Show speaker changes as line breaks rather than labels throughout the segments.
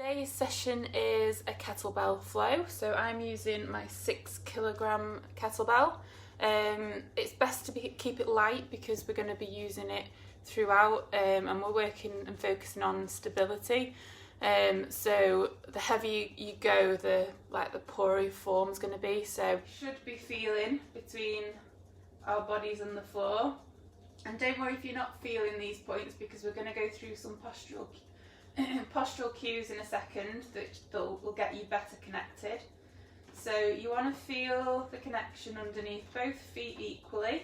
Today's session is a kettlebell flow, so I'm using my 6 kilogram kettlebell. It's best to keep it light because we're going to be using it throughout, and we're working and focusing on stability. So the heavier you go, the poorer your form's going to be. So should be feeling between our bodies and the floor. And don't worry if you're not feeling these points, because we're going to go through some postural cues in a second that will get you better connected. So you want to feel the connection underneath both feet equally,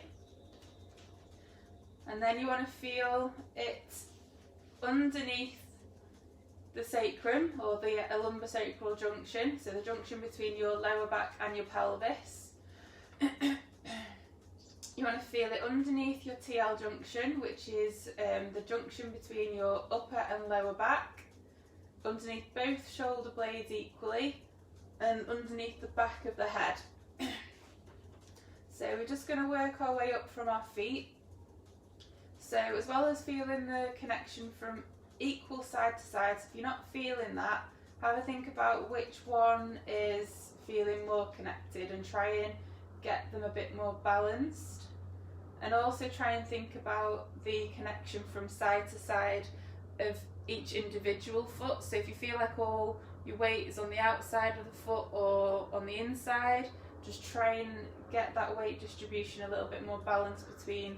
and then you want to feel it underneath the sacrum, or the lumbosacral junction, so the junction between your lower back and your pelvis. You want to feel it underneath your TL junction, which is the junction between your upper and lower back, underneath both shoulder blades equally, and underneath the back of the head. So we're just going to work our way up from our feet. So as well as feeling the connection from equal side to side, so if you're not feeling that, have a think about which one is feeling more connected and try and get them a bit more balanced. And also try and think about the connection from side to side of each individual foot. So if you feel like all your weight is on the outside of the foot or on the inside, just try and get that weight distribution a little bit more balanced between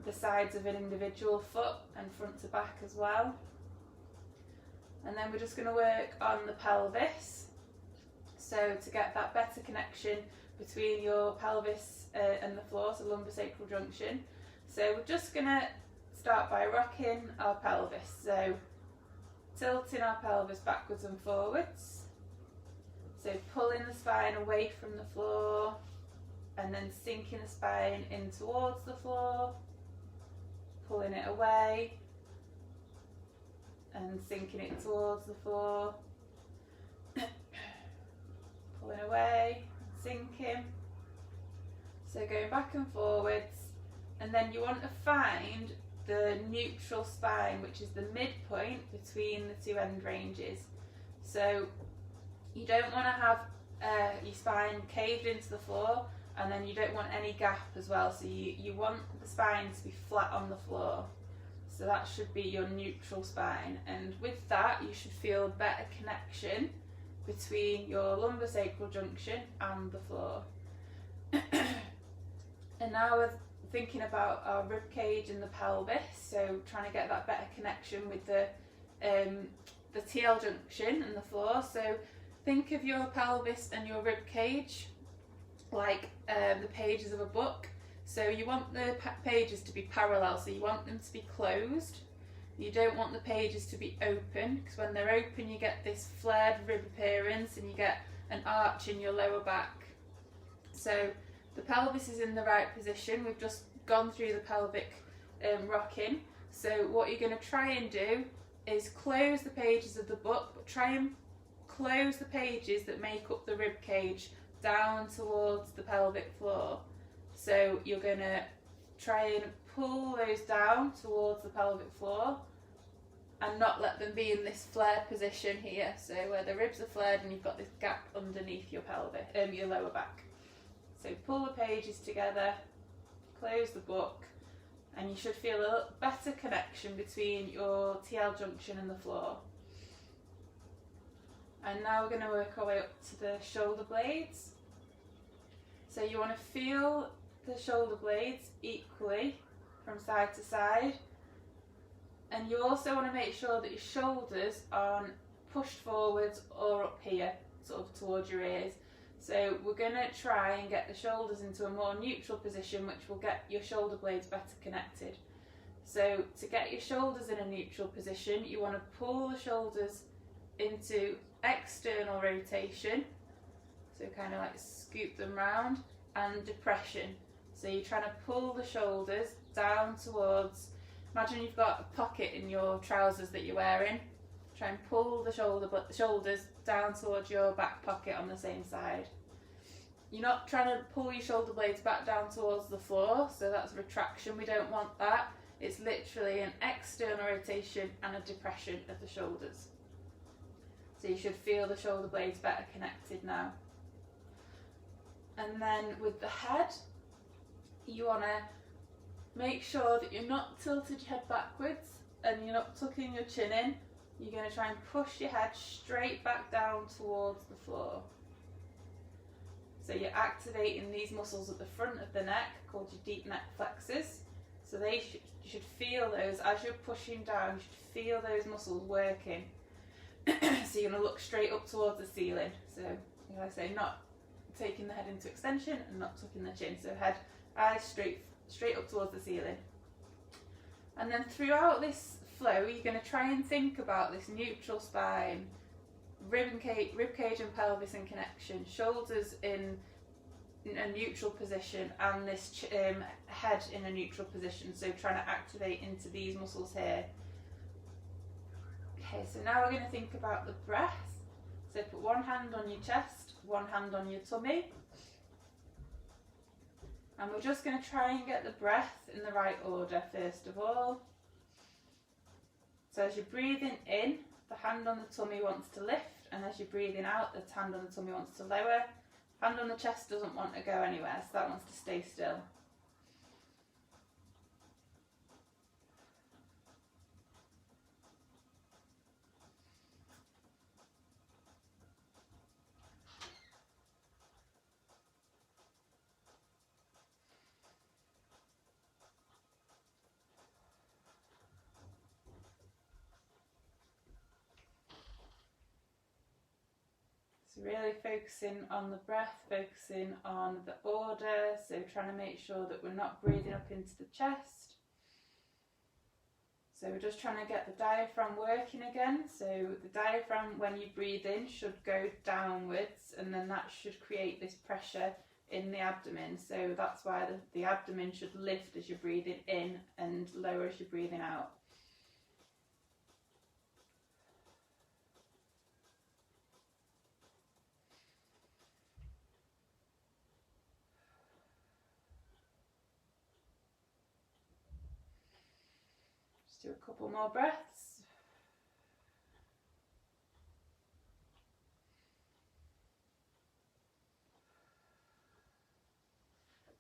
the sides of an individual foot and front to back as well. And then we're just going to work on the pelvis. So to get that better connection between your pelvis and the floor, so lumbosacral junction. So we're just going to start by rocking our pelvis. So tilting our pelvis backwards and forwards. So pulling the spine away from the floor and then sinking the spine in towards the floor, pulling it away and sinking it towards the floor, pulling away, sinking. So going back and forwards, and then you want to find the neutral spine, which is the midpoint between the two end ranges. So you don't want to have your spine caved into the floor, and then you don't want any gap as well. So you want the spine to be flat on the floor. So that should be your neutral spine, and with that you should feel better connection between your lumbosacral junction and the floor. And now we're thinking about our rib cage and the pelvis, so trying to get that better connection with the TL junction and the floor. So think of your pelvis and your rib cage like the pages of a book. So you want the pages to be parallel, so you want them to be closed. You don't want the pages to be open, because when they're open you get this flared rib appearance and you get an arch in your lower back. So the pelvis is in the right position. We've just gone through the pelvic rocking. So what you're going to try and do is close the pages of the book, but try and close the pages that make up the rib cage down towards the pelvic floor. So you're going to try and pull those down towards the pelvic floor and not let them be in this flared position here, so where the ribs are flared and you've got this gap underneath your pelvis, your lower back. So pull the pages together, close the book, and you should feel a better connection between your TL junction and the floor. And now we're going to work our way up to the shoulder blades. So you want to feel the shoulder blades equally from side to side, and you also want to make sure that your shoulders aren't pushed forwards or up here, sort of towards your ears. So we're going to try and get the shoulders into a more neutral position, which will get your shoulder blades better connected. So to get your shoulders in a neutral position, you want to pull the shoulders into external rotation, so kind of like scoop them round, and depression. So you're trying to pull the shoulders down towards, imagine you've got a pocket in your trousers that you're wearing. Try and pull the shoulders down towards your back pocket on the same side. You're not trying to pull your shoulder blades back down towards the floor, so that's retraction. We don't want that. It's literally an external rotation and a depression of the shoulders. So you should feel the shoulder blades better connected now. And then with the head, you want to make sure that you're not tilted your head backwards and you're not tucking your chin in. You're going to try and push your head straight back down towards the floor. So you're activating these muscles at the front of the neck called your deep neck flexors. So you should feel those as you're pushing down. You should feel those muscles working. So you're going to look straight up towards the ceiling. So, like I say, not taking the head into extension and not tucking the chin. So head, eyes straight up towards the ceiling. And then throughout this flow, you're going to try and think about this neutral spine, rib cage and pelvis in connection, shoulders in a neutral position, and this head in a neutral position. So trying to activate into these muscles here. Okay, so now we're going to think about the breath. So put one hand on your chest, one hand on your tummy. And we're just going to try and get the breath in the right order first of all. So as you're breathing in, the hand on the tummy wants to lift, and as you're breathing out, the hand on the tummy wants to lower. Hand on the chest doesn't want to go anywhere, so that wants to stay still. So really focusing on the breath, focusing on the order, so trying to make sure that we're not breathing up into the chest. So we're just trying to get the diaphragm working again. So the diaphragm, when you breathe in, should go downwards, and then that should create this pressure in the abdomen. So that's why the abdomen should lift as you're breathing in and lower as you're breathing out. Do a couple more breaths.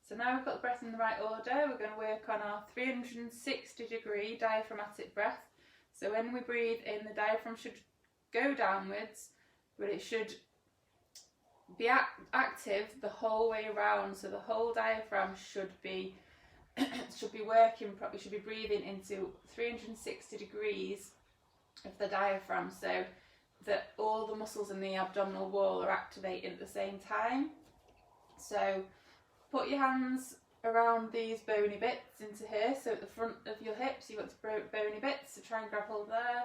So now we've got the breath in the right order, we're going to work on our 360-degree diaphragmatic breath. So when we breathe in, the diaphragm should go downwards, but it should be active the whole way around. So the whole diaphragm should be working properly, should be breathing into 360 degrees of the diaphragm, so that all the muscles in the abdominal wall are activating at the same time. So put your hands around these bony bits into here, so at the front of your hips you want to bony bits, so try and grab hold there,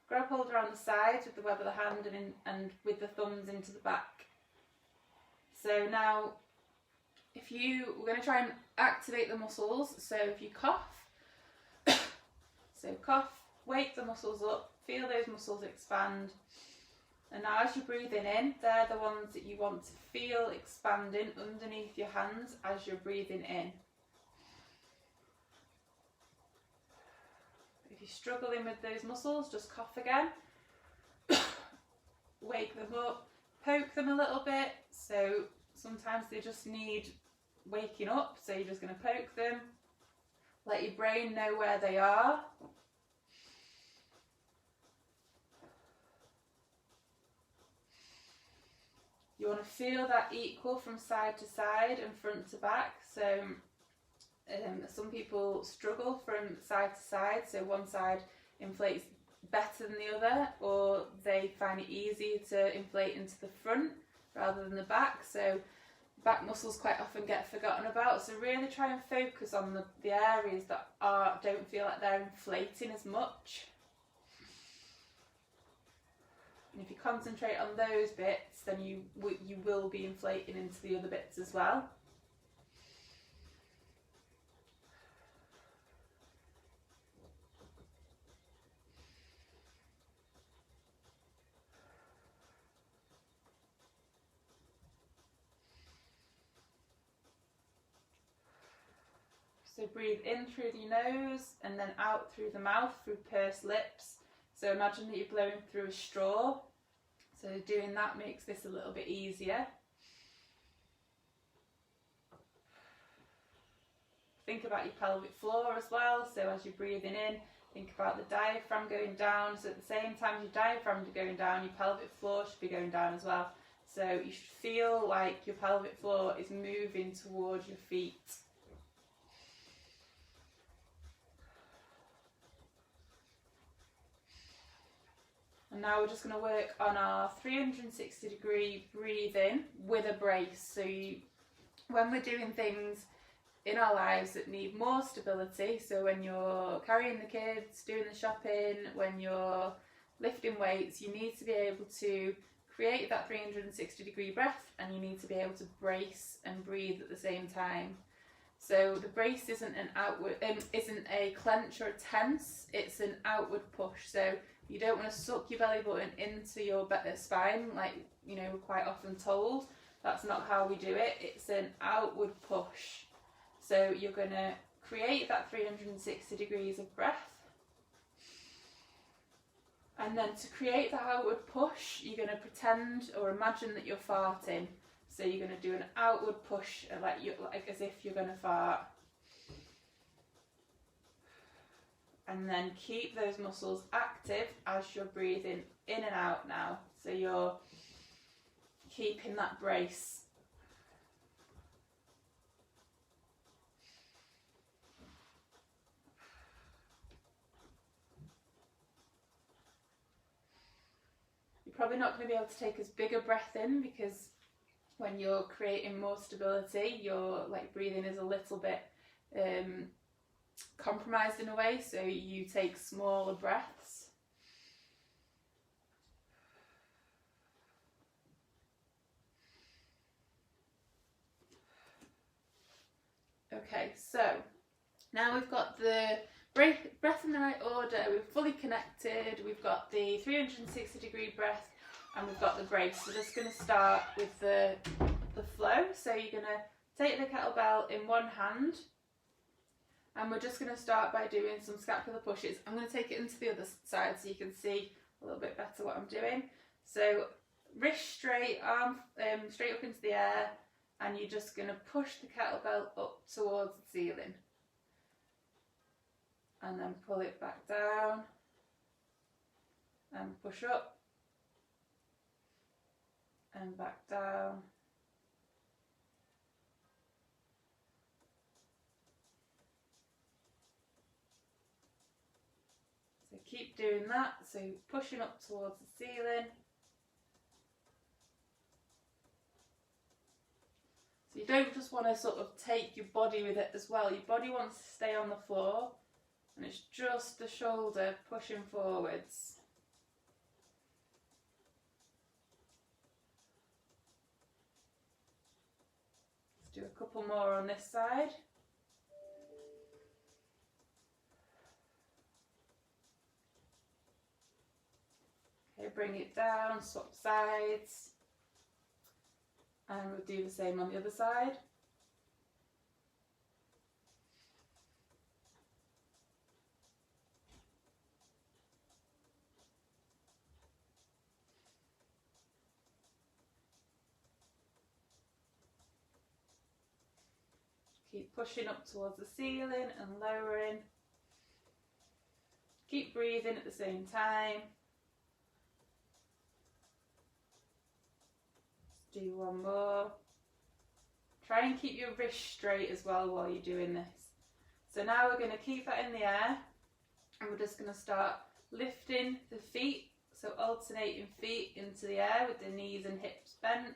grab hold around the sides with the web of the hand and with the thumbs into the back. So now we're going to try and activate the muscles. So if you cough, wake the muscles up, feel those muscles expand. And now as you're breathing in, they're the ones that you want to feel expanding underneath your hands as you're breathing in. If you're struggling with those muscles, just cough again. Wake them up, poke them a little bit. So sometimes they just need waking up, so you're just going to poke them, let your brain know where they are. You want to feel that equal from side to side and front to back. So some people struggle from side to side, so one side inflates better than the other, or they find it easier to inflate into the front rather than the back. So back muscles quite often get forgotten about, so really try and focus on the areas that don't feel like they're inflating as much. And if you concentrate on those bits, then you will be inflating into the other bits as well. So breathe in through the nose and then out through the mouth through pursed lips. So imagine that you're blowing through a straw. So doing that makes this a little bit easier. Think about your pelvic floor as well. So as you're breathing in, think about the diaphragm going down. So at the same time as your diaphragm is going down, your pelvic floor should be going down as well. So you should feel like your pelvic floor is moving towards your feet. And now we're just going to work on our 360-degree breathing with a brace. So when we're doing things in our lives that need more stability, so when you're carrying the kids, doing the shopping, when you're lifting weights, you need to be able to create that 360-degree breath, and you need to be able to brace and breathe at the same time. So the brace isn't isn't a clench or a tense, it's an outward push. So you don't want to suck your belly button into your spine like, you know, we're quite often told. That's not how we do it. It's an outward push. So you're going to create that 360 degrees of breath. And then to create that outward push, you're going to pretend or imagine that you're farting. So you're going to do an outward push, like as if you're going to fart. And then keep those muscles active as you're breathing in and out now. So you're keeping that brace. You're probably not going to be able to take as big a breath in, because when you're creating more stability, your breathing is a little bit compromised in a way, so you take smaller breaths. Okay, so now we've got the breath in the right order, we're fully connected, we've got the 360-degree breath, and we've got the brace. So we're just going to start with the flow. So you're going to take the kettlebell in one hand, and we're just going to start by doing some scapular pushes. I'm going to take it into the other side so you can see a little bit better what I'm doing. So wrist straight, arm straight up into the air, and you're just going to push the kettlebell up towards the ceiling. And then pull it back down, and push up, and back down. So keep doing that, so pushing up towards the ceiling. So you don't just want to sort of take your body with it as well. Your body wants to stay on the floor, and it's just the shoulder pushing forwards. Let's do a couple more on this side. Okay, bring it down, swap sides, and we'll do the same on the other side. Keep pushing up towards the ceiling and lowering. Keep breathing at the same time. Let's do one more. Try and keep your wrist straight as well while you're doing this. So now we're going to keep that in the air, and we're just going to start lifting the feet. So alternating feet into the air with the knees and hips bent.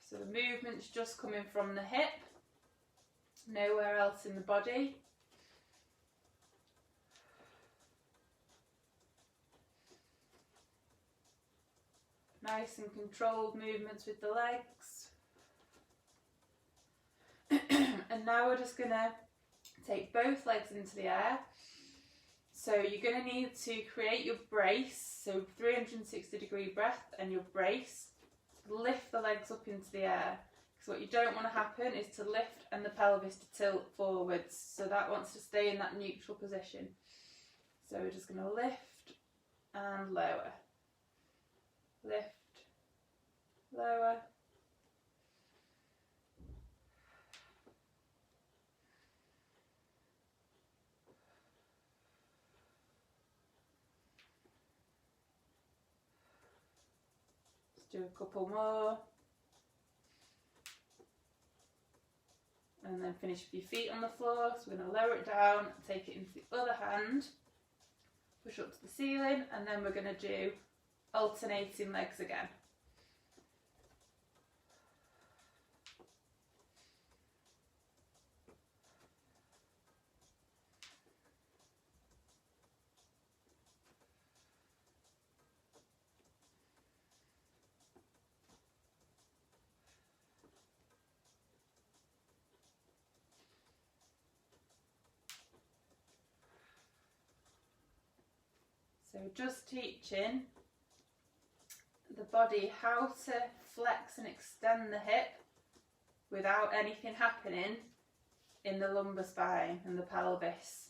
So the movement's just coming from the hip, nowhere else in the body. Nice and controlled movements with the legs. And now we're just going to take both legs into the air. So you're going to need to create your brace, so 360-degree breath and your brace. lift the legs up into the air. Because what you don't want to happen is to lift and the pelvis to tilt forwards. So that wants to stay in that neutral position. So we're just going to lift and lower. Lift, lower. Let's do a couple more. And then finish with your feet on the floor. So we're going to lower it down, take it into the other hand, push up to the ceiling, and then we're going to do alternating legs again. So just teaching the body how to flex and extend the hip without anything happening in the lumbar spine and the pelvis.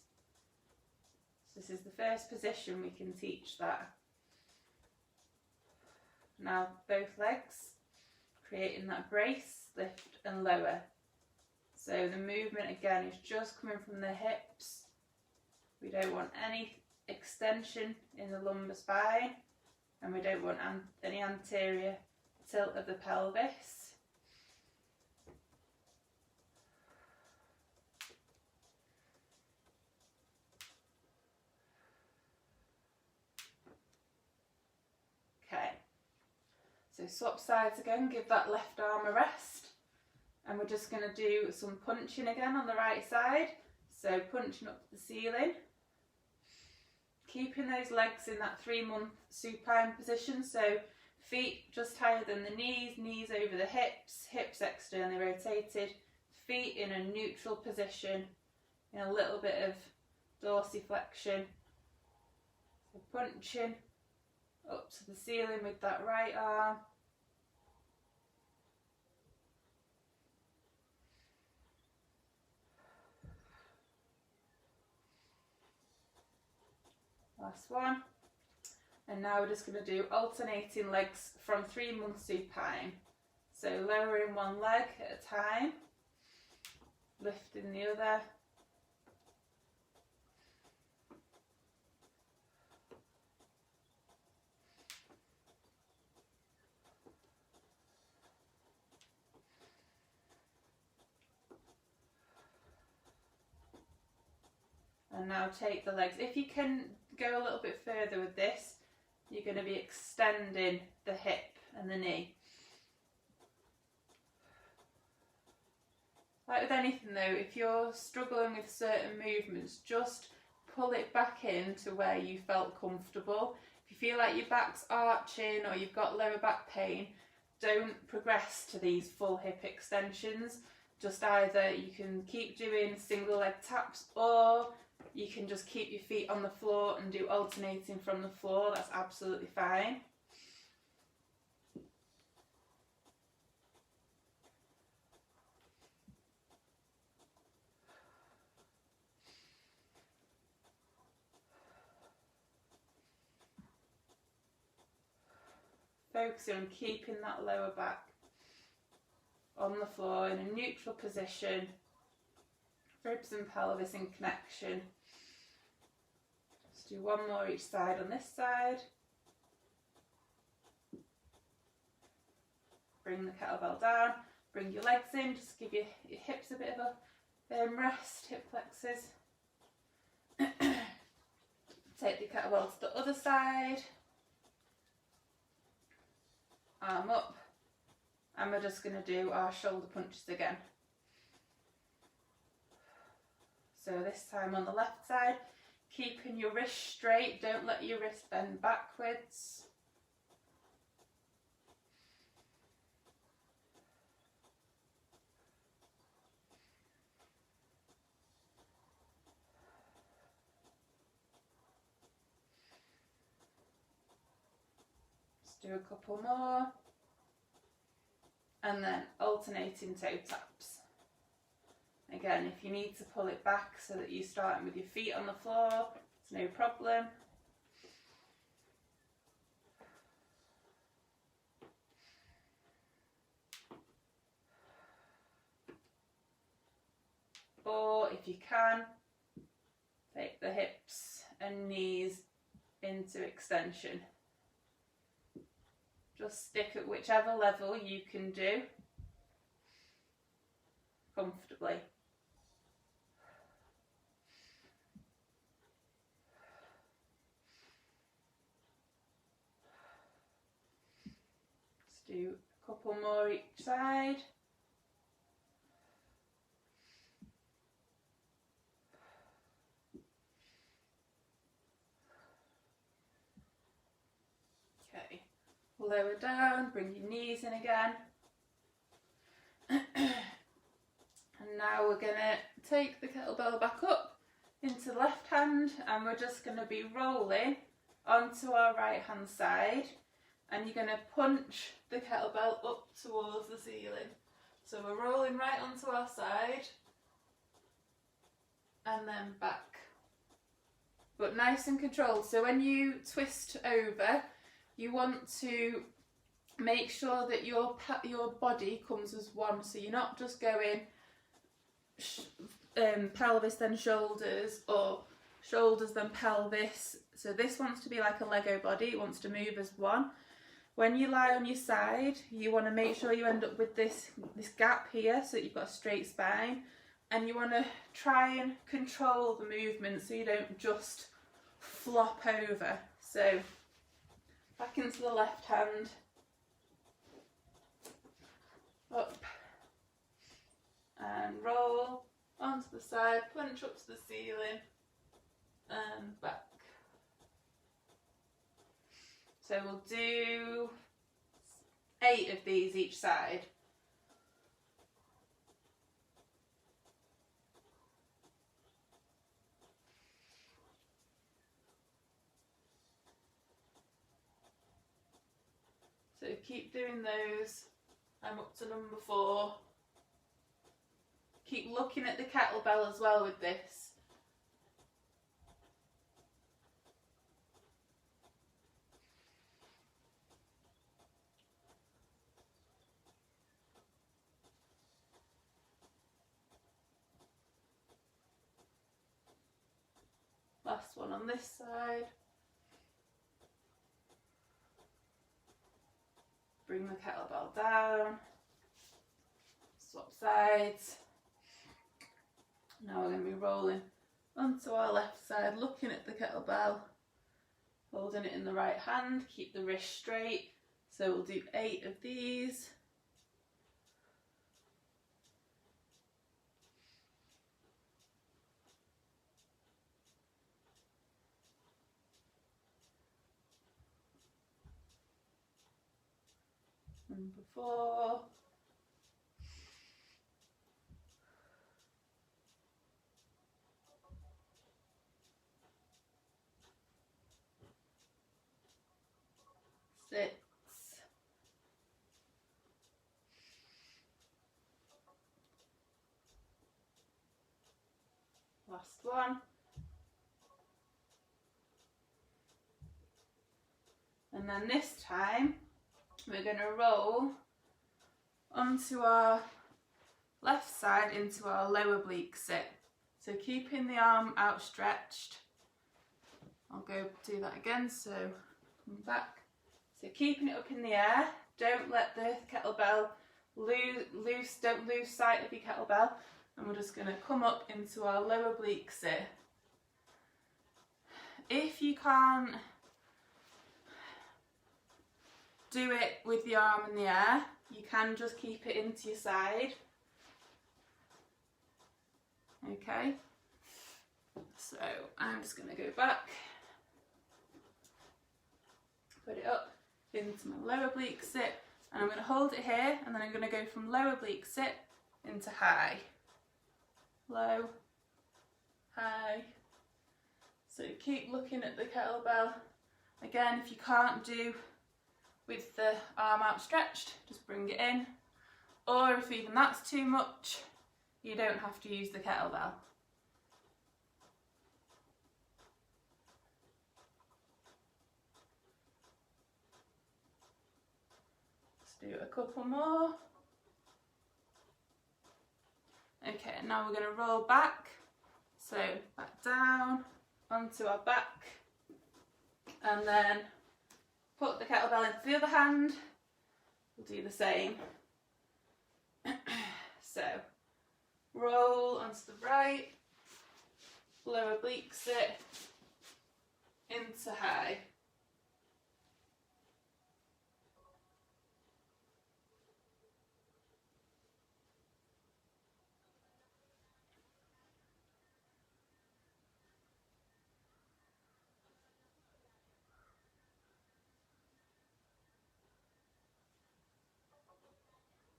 So this is the first position we can teach that. Now both legs, creating that brace, lift and lower. So the movement again is just coming from the hips. We don't want any extension in the lumbar spine, and we don't want any anterior tilt of the pelvis. Okay, so swap sides again, give that left arm a rest, and we're just going to do some punching again on the right side. So punching up to the ceiling. Keeping those legs in that 3-month supine position, so feet just higher than the knees, knees over the hips, hips externally rotated, feet in a neutral position, in a little bit of dorsiflexion. So punching up to the ceiling with that right arm. Last one. And now we're just going to do alternating legs from 3-month supine. So lowering one leg at a time, lifting the other. And now take the legs. If you can go a little bit further with this, you're going to be extending the hip and the knee. Like with anything though, if you're struggling with certain movements, just pull it back in to where you felt comfortable. If you feel like your back's arching or you've got lower back pain, don't progress to these full hip extensions. Just either you can keep doing single leg taps, or you can just keep your feet on the floor and do alternating from the floor. That's absolutely fine. Focusing on keeping that lower back on the floor in a neutral position, ribs and pelvis in connection. Let's do one more each side on this side. Bring the kettlebell down, bring your legs in, just give your hips a bit of a rest, hip flexors. Take the kettlebell to the other side, arm up, and we're just going to do our shoulder punches again. So this time on the left side, keeping your wrist straight, don't let your wrist bend backwards. Let's do a couple more. and then alternating toe taps. Again, if you need to pull it back so that you're starting with your feet on the floor, it's no problem. Or if you can, take the hips and knees into extension. Just stick at whichever level you can do comfortably. Let's do a couple more each side. Okay, lower down, bring your knees in again. And now we're going to take the kettlebell back up into the left hand, and we're just going to be rolling onto our right hand side, and you're going to punch the kettlebell up towards the ceiling. So we're rolling right onto our side and then back, but nice and controlled. So when you twist over, you want to make sure that your body comes as one, so you're not just going pelvis then shoulders, or shoulders then pelvis. So this wants to be like a Lego body, it wants to move as one. When you lie on your side, you want to make sure you end up with this gap here so that you've got a straight spine, and you want to try and control the movement so you don't just flop over. So back into the left hand, up and roll onto the side, punch up to the ceiling and back. So we'll do 8 of these each side. So keep doing those. I'm up to number 4. Keep looking at the kettlebell as well with this. Last one on this side. Bring the kettlebell down. Swap sides. Now we're going to be rolling onto our left side, looking at the kettlebell, holding it in the right hand, keep the wrist straight. So we'll do 8 of these. Number 4. Six. Last one. And then this time we're going to roll onto our left side into our lower oblique sit. So keeping the arm outstretched. I'll go do that again, so come back. So keeping it up in the air, don't let the kettlebell don't lose sight of your kettlebell. And we're just going to come up into our lower oblique sit. If you can't do it with the arm in the air, you can just keep it into your side. Okay, so I'm just going to go back, put it up into my lower oblique sit, and I'm going to hold it here, and then I'm going to go from lower oblique sit into high, low, high. So keep looking at the kettlebell. Again, if you can't do with the arm outstretched, just bring it in, Or if even that's too much, you don't have to use the kettlebell. Let's do a couple more. Okay, now we're going to roll back. So back down onto our back, and then put the kettlebell into the other hand. We'll do the same. So roll onto the right, low oblique sit, into high.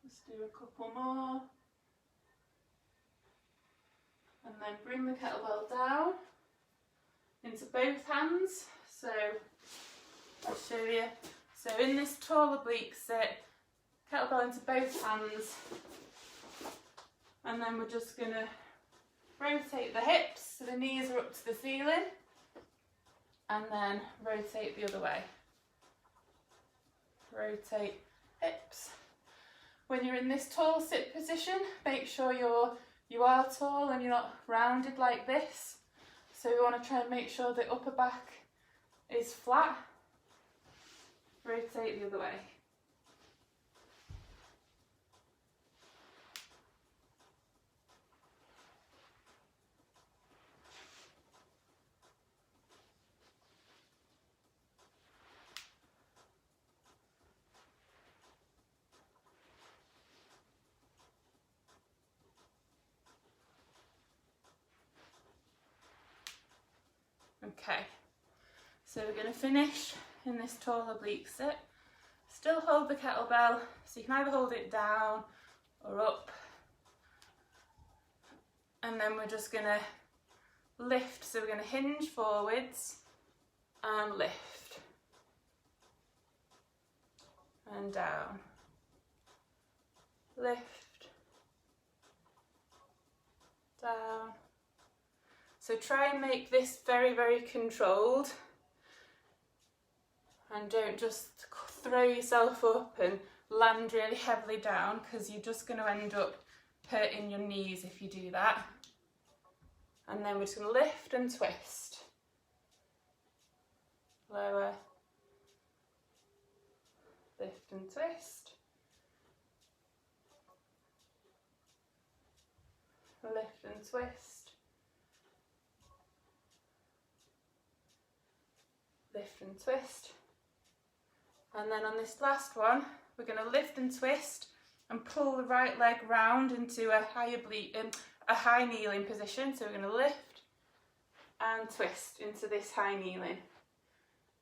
Let's do a couple more. And then bring the kettlebell down into both hands. So I'll show you. So in this tall oblique sit, kettlebell into both hands. And then we're just going to rotate the hips so the knees are up to the ceiling. And then rotate the other way. Rotate hips. When you're in this tall sit position, make sure you are tall and you're not rounded like this. So we want to try and make sure the upper back is flat. Rotate the other way. Okay, so we're going to finish in this tall oblique sit. Still hold the kettlebell, so you can either hold it down or up. And then we're just going to lift, so we're going to hinge forwards and lift. And down. Lift. Down. So try and make this very, very controlled, and don't just throw yourself up and land really heavily down, because you're just going to end up hurting your knees if you do that. And then we're just going to lift and twist. Lower. Lift and twist. Lift and twist. Lift and twist. And then on this last one, we're going to lift and twist and pull the right leg round into a high kneeling position. So we're going to lift and twist into this high kneeling.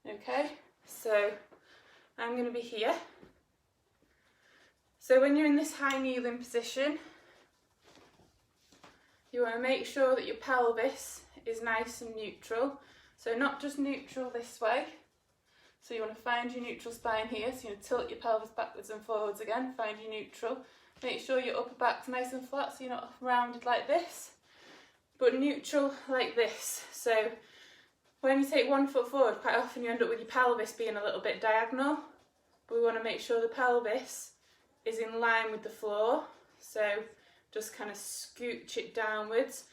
Okay, so I'm going to be here. So when you're in this high kneeling position, you want to make sure that your pelvis is nice and neutral. So not just neutral this way. So you want to find your neutral spine here. So you want to tilt your pelvis backwards and forwards again. Find your neutral. Make sure your upper back's nice and flat so you're not rounded like this. But neutral like this. So when you take 1 foot forward, quite often you end up with your pelvis being a little bit diagonal. But we want to make sure the pelvis is in line with the floor. So just kind of scooch it downwards,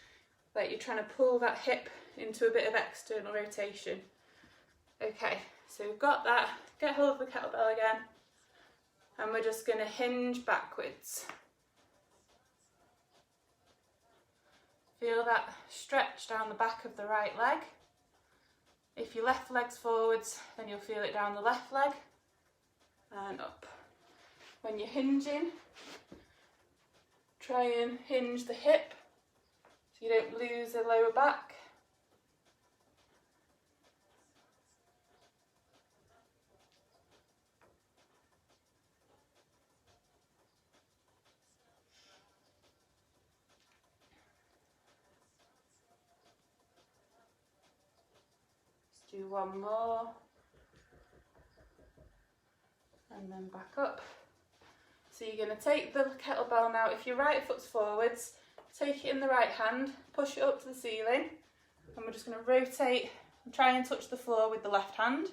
like you're trying to pull that hip into a bit of external rotation. Okay, so we've got that. Get hold of the kettlebell again, and we're just going to hinge backwards. Feel that stretch down the back of the right leg. If your left leg's forwards, then you'll feel it down the left leg and up. When you're hinging, try and hinge the hip so you don't lose the lower back. Do one more, and then back up. So you're going to take the kettlebell now, if your right foot's forwards, take it in the right hand, push it up to the ceiling, and we're just going to rotate and try and touch the floor with the left hand.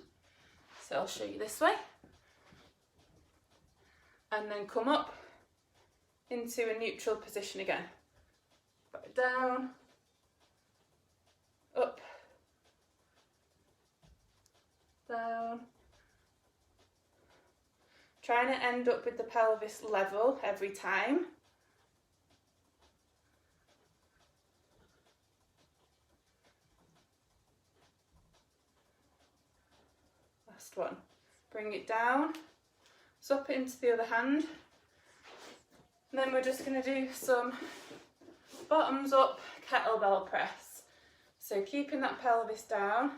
So I'll show you this way. And then come up into a neutral position again. Back down, up, down. Trying to end up with the pelvis level every time. Last one. Bring it down, swap it into the other hand. And then we're just going to do some bottoms up kettlebell press. So keeping that pelvis down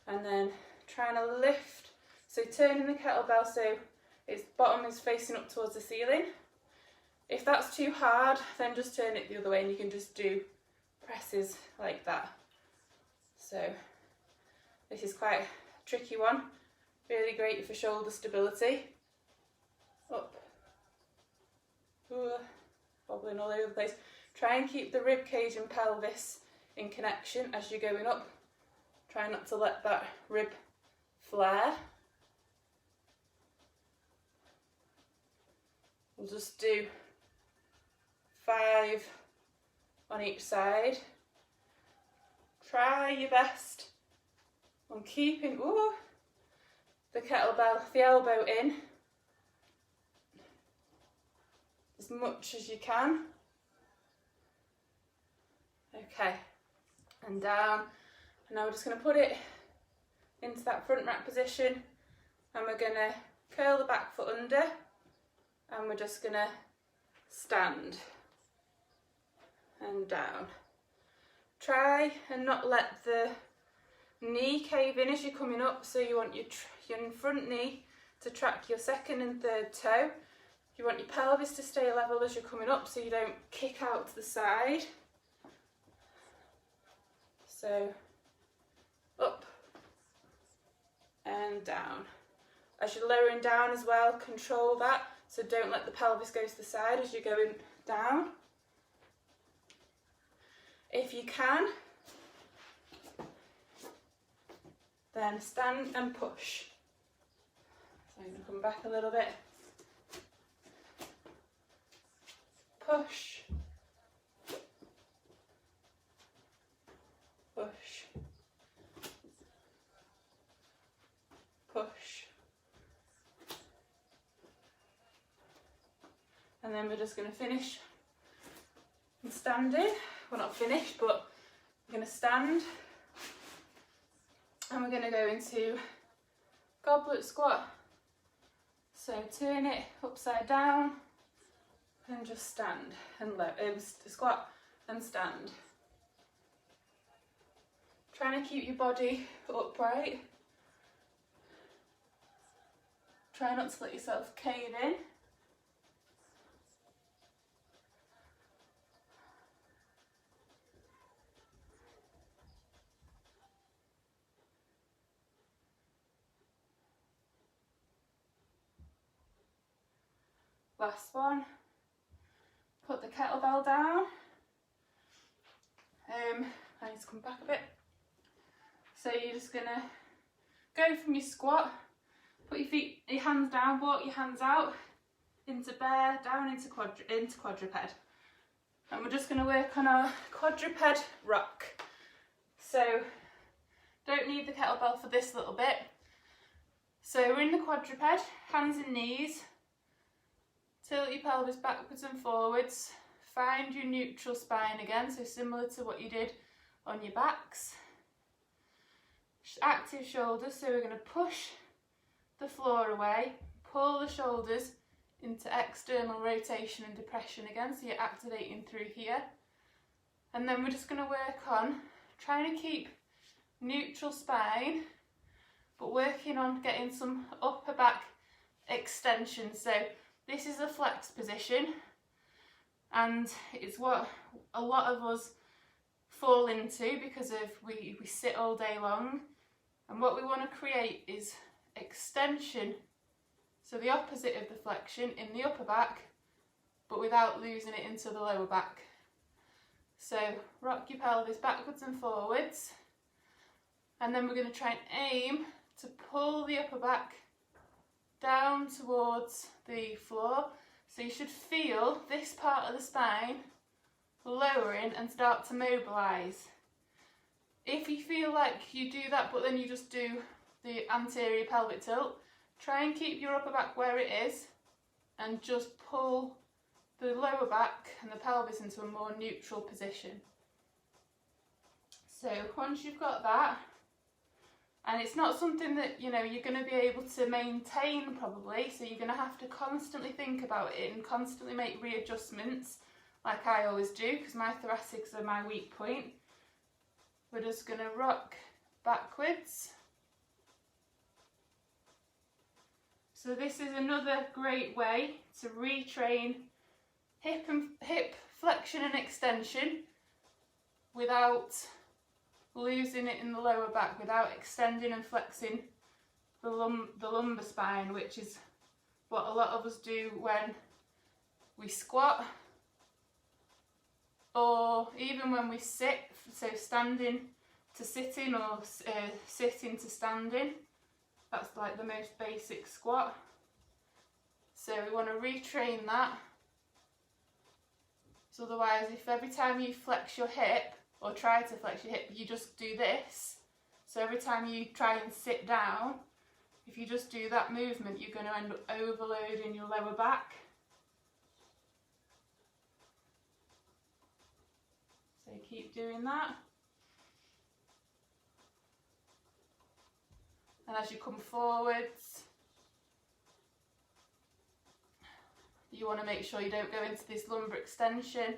and then trying to lift. So turning the kettlebell so its bottom is facing up towards the ceiling. If that's too hard, then just turn it the other way and you can just do presses like that. So this is quite a tricky one. Really great for shoulder stability. Up. Ooh, wobbling all over the place. Try and keep the rib cage and pelvis in connection as you're going up. Try not to let that rib flare. We'll just do 5 on each side. Try your best on keeping the kettlebell, the elbow in as much as you can. Okay, and down. And now we're just going to put it into that front rack position, and we're going to curl the back foot under, and we're just going to stand and down. Try and not let the knee cave in as you're coming up, so you want your front knee to track your second and third toe. You want your pelvis to stay level as you're coming up so you don't kick out to the side. So up and down. As you're lowering down as well, control that, so don't let the pelvis go to the side as you're going down. If you can, then stand and push. So I'm going to come back a little bit. Push. Push. Push. And then we're just going to finish and standing. Well, not finish, but we're going to stand. And we're going to go into goblet squat. So turn it upside down and just stand and squat and stand. Trying to keep your body upright. Try not to let yourself cave in. Last one. Put the kettlebell down. I need to come back a bit. So you're just gonna go from your squat, put your hands down, walk your hands out into bear, down into quadruped. And we're just gonna work on our quadruped rock. So don't need the kettlebell for this little bit. So we're in the quadruped, hands and knees. Tilt your pelvis backwards and forwards. Find your neutral spine again, so similar to what you did on your backs. Active shoulders, so we're going to push the floor away, pull the shoulders into external rotation and depression again, so you're activating through here. And then we're just going to work on trying to keep neutral spine, but working on getting some upper back extension. So this is a flex position, and it's what a lot of us fall into because we sit all day long. And what we want to create is extension,
So the opposite of the flexion in the upper back, but without losing it into the lower back. So rock your pelvis backwards and forwards, and then we're going to try and aim to pull the upper back down towards the floor. So you should feel this part of the spine lowering and start to mobilise. If you feel like you do that but then you just do the anterior pelvic tilt, try and keep your upper back where it is and just pull the lower back and the pelvis into a more neutral position. So once you've got that, and it's not something that you're going to be able to maintain probably, so you're going to have to constantly think about it and constantly make readjustments like I always do, because my thoracics are my weak point. We're just going to rock backwards. So this is another great way to retrain hip flexion and extension without losing it in the lower back, without extending and flexing the lumbar spine, which is what a lot of us do when we squat, or even when we sit, so standing to sitting or sitting to standing. That's like the most basic squat. So we want to retrain that. So otherwise, if every time you flex your hip or try to flex your hip, you just do this. So every time you try and sit down, if you just do that movement, you're going to end up overloading your lower back. So keep doing that. And as you come forwards, you want to make sure you don't go into this lumbar extension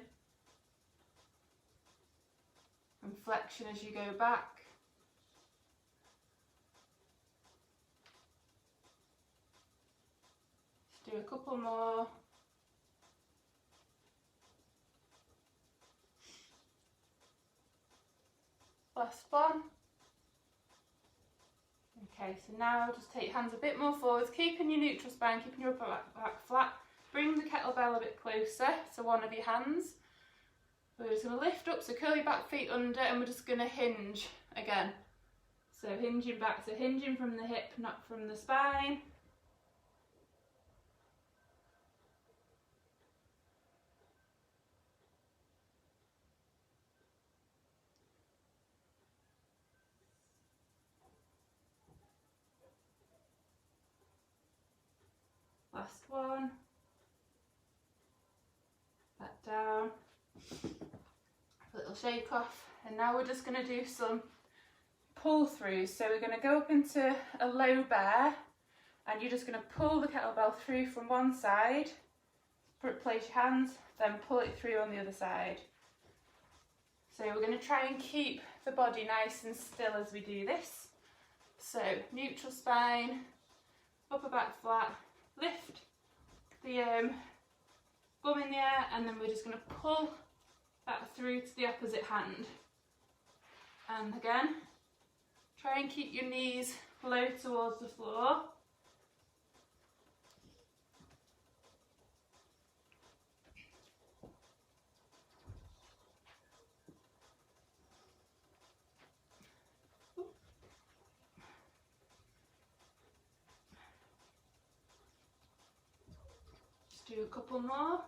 and flexion as you go back. Just do a couple more. Last one. Okay, so now just take your hands a bit more forwards, keeping your neutral spine, keeping your upper back flat. Bring the kettlebell a bit closer to one of your hands. We're just going to lift up, so curl your back feet under, and we're just going to hinge again. So hinging back, so hinging from the hip, not from the spine. Last one. Back down. A little shake off. And now we're just going to do some pull throughs. So we're going to go up into a low bear, and you're just going to pull the kettlebell through from one side. Place your hands, then pull it through on the other side. So we're going to try and keep the body nice and still as we do this. So neutral spine, upper back flat. Lift the bum in the air, and then we're just going to pull that through to the opposite hand. And again, try and keep your knees low towards the floor. Do a couple more.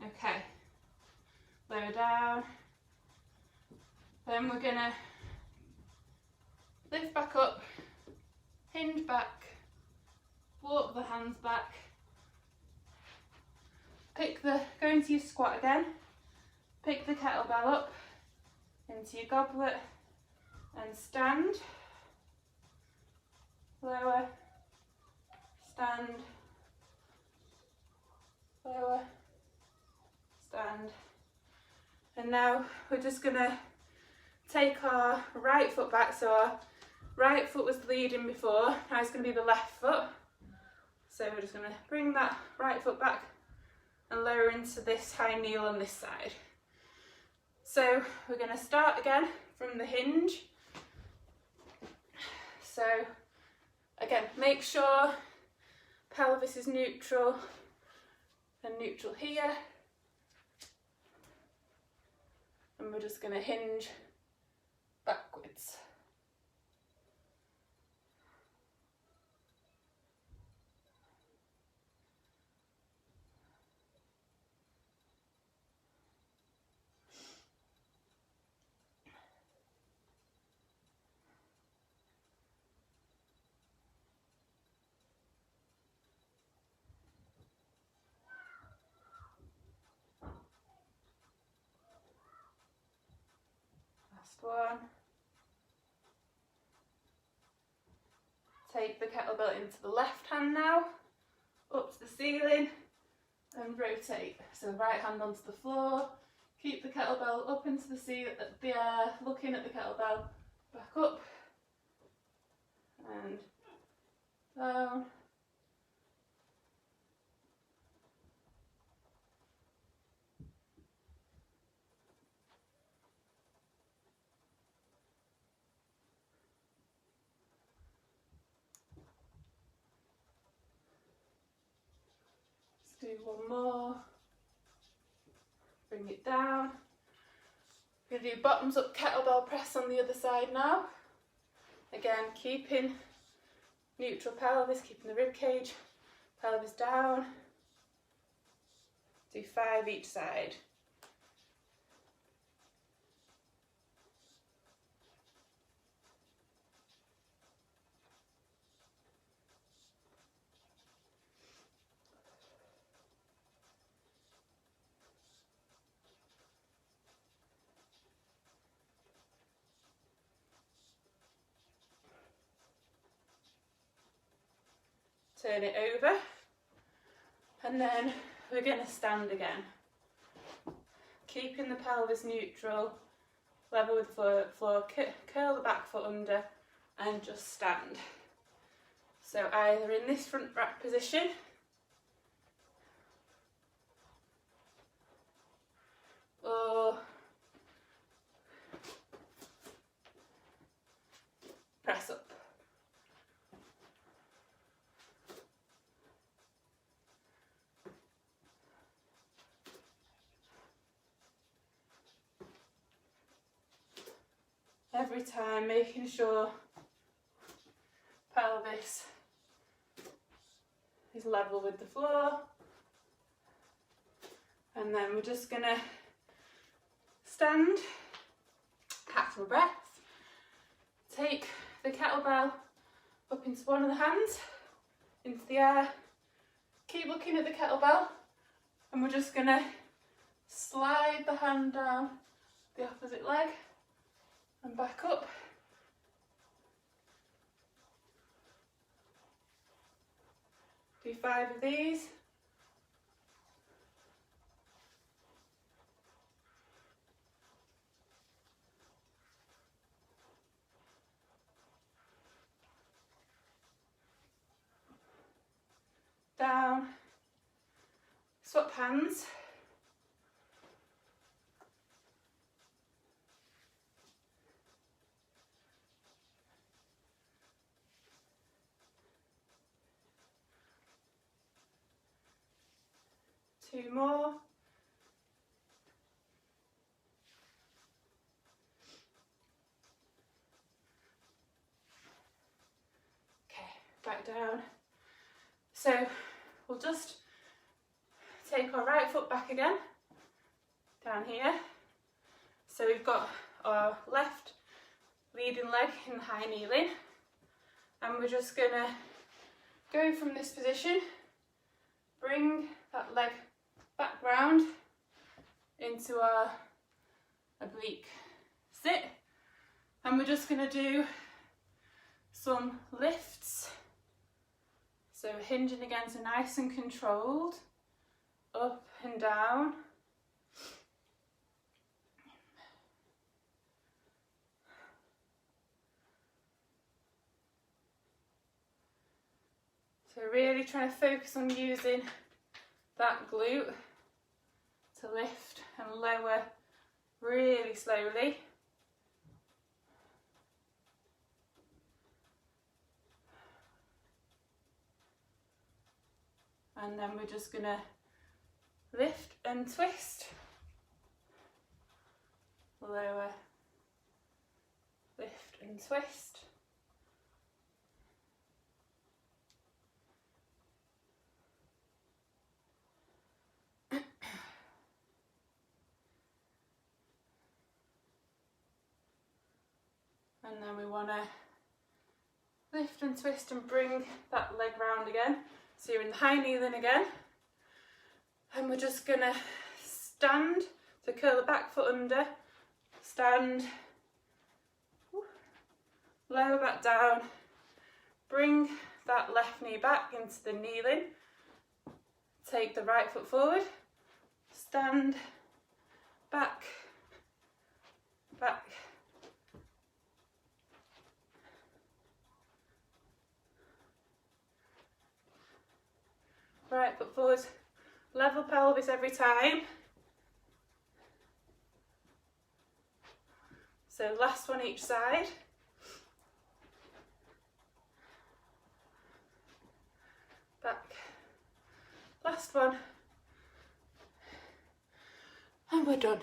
Okay, lower down. Then we're gonna lift back up, hinge back, walk the hands back, go into your squat again, pick the kettlebell up into your goblet and stand. Lower, stand, lower, stand. And now we're just going to take our right foot back. So our right foot was leading before, now it's going to be the left foot. So we're just going to bring that right foot back and lower into this high kneel on this side. So we're going to start again from the hinge. make sure pelvis is neutral and neutral here. And we're just going to hinge backwards. Last one. Take the kettlebell into the left hand now, up to the ceiling and rotate. So right hand onto the floor, keep the kettlebell up into the air, looking at the kettlebell, back up and down. Do one more, bring it down. We're going to do bottoms up kettlebell press on the other side now. Again, keeping neutral pelvis, keeping the rib cage, pelvis down. Do 5 each side. Turn it over and then we're going to stand again. Keeping the pelvis neutral, level with the floor, curl the back foot under and just stand. So either in this front rack position or press up. Every time making sure pelvis is level with the floor, and then we're just going to stand, catch our breath, take the kettlebell up into one of the hands, into the air, keep looking at the kettlebell, and we're just going to slide the hand down the opposite leg and back up. Do 5 of these. Down. Swap hands. Two more. Okay, back down. So we'll just take our right foot back again, down here. So we've got our left leading leg in high kneeling, and we're just gonna go from this position, bring that leg back round into our oblique sit, and we're just going to do some lifts. So hinging again, so nice and controlled, up and down. So really trying to focus on using that glute to lift and lower really slowly. and then we're just gonna lift and twist, lower, lift and twist. And then we want to lift and twist and bring that leg round again. So you're in the high kneeling again. And we're just going to stand, so curl the back foot under, stand, lower back down, bring that left knee back into the kneeling, take the right foot forward, stand, back, back. Right foot forward, level pelvis every time. So last one each side. Back. Last one. And we're done.